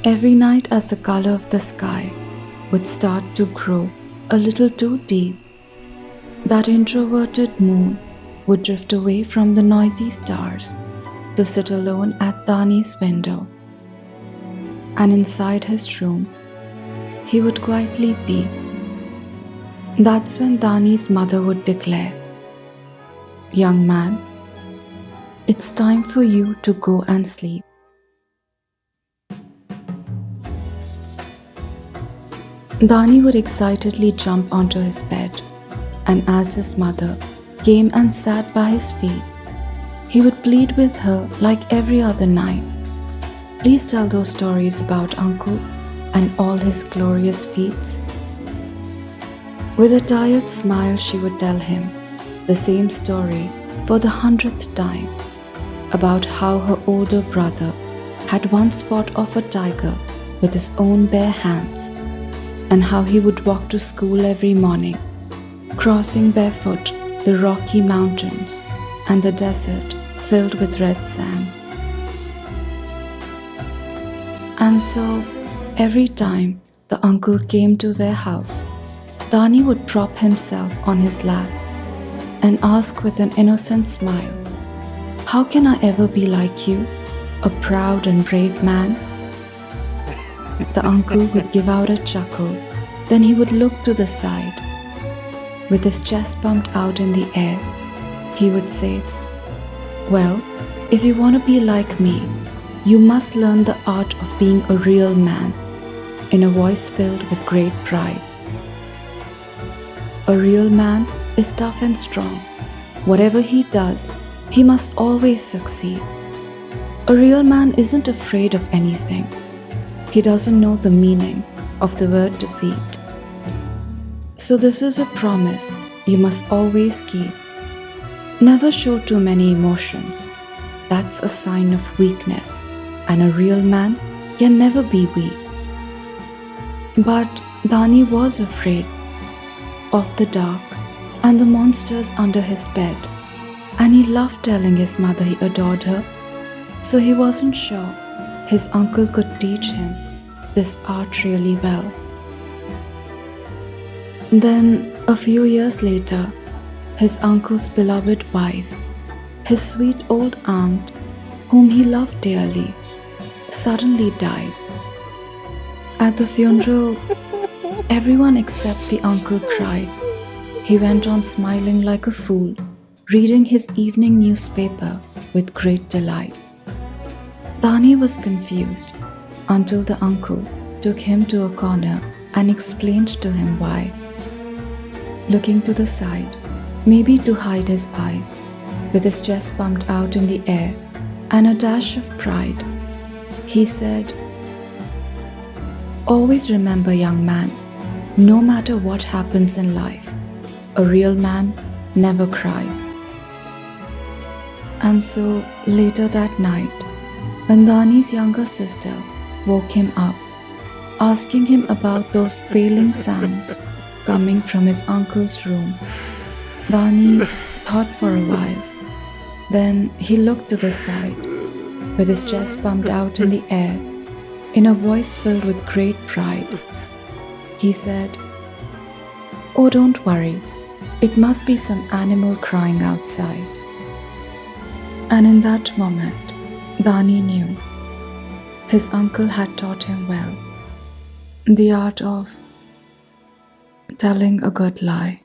Every night, as the color of the sky would start to grow a little too deep, that introverted moon would drift away from the noisy stars to sit alone at Dani's window. And inside his room, he would quietly peep. That's when Dani's mother would declare, "Young man, it's time for you to go and sleep." Dani would excitedly jump onto his bed, and as his mother came and sat by his feet, he would plead with her like every other night. "Please tell those stories about Uncle and all his glorious feats." With a tired smile, she would tell him the same story for the 100th time about how her older brother had once fought off a tiger with his own bare hands, and how he would walk to school every morning, crossing barefoot the Rocky Mountains and the desert filled with red sand. And so, every time the uncle came to their house, Dani would prop himself on his lap and ask with an innocent smile, "How can I ever be like you, a proud and brave man?" The uncle would give out a chuckle, then he would look to the side. With his chest pumped out in the air, he would say, "Well, if you want to be like me, you must learn the art of being a real man," in a voice filled with great pride. A real man is tough and strong. Whatever he does, he must always succeed. A real man isn't afraid of anything. He doesn't know the meaning of the word defeat. So this is a promise you must always keep. Never show too many emotions. That's a sign of weakness, and a real man can never be weak. But Dani was afraid of the dark and the monsters under his bed, and he loved telling his mother he adored her, so he wasn't sure his uncle could teach him this art really well. Then, a few years later, his uncle's beloved wife, his sweet old aunt, whom he loved dearly, suddenly died. At the funeral, everyone except the uncle cried. He went on smiling like a fool, reading his evening newspaper with great delight. Dani was confused until the uncle took him to a corner and explained to him why. Looking to the side, maybe to hide his eyes, with his chest pumped out in the air and a dash of pride, he said, "Always remember, young man, no matter what happens in life, a real man never cries." And so, later that night, when Dani's younger sister woke him up, asking him about those wailing sounds coming from his uncle's room, Dani thought for a while. Then he looked to the side, with his chest pumped out in the air, in a voice filled with great pride. He said, "Oh, don't worry. It must be some animal crying outside." And in that moment, Dani knew his uncle had taught him well the art of telling a good lie.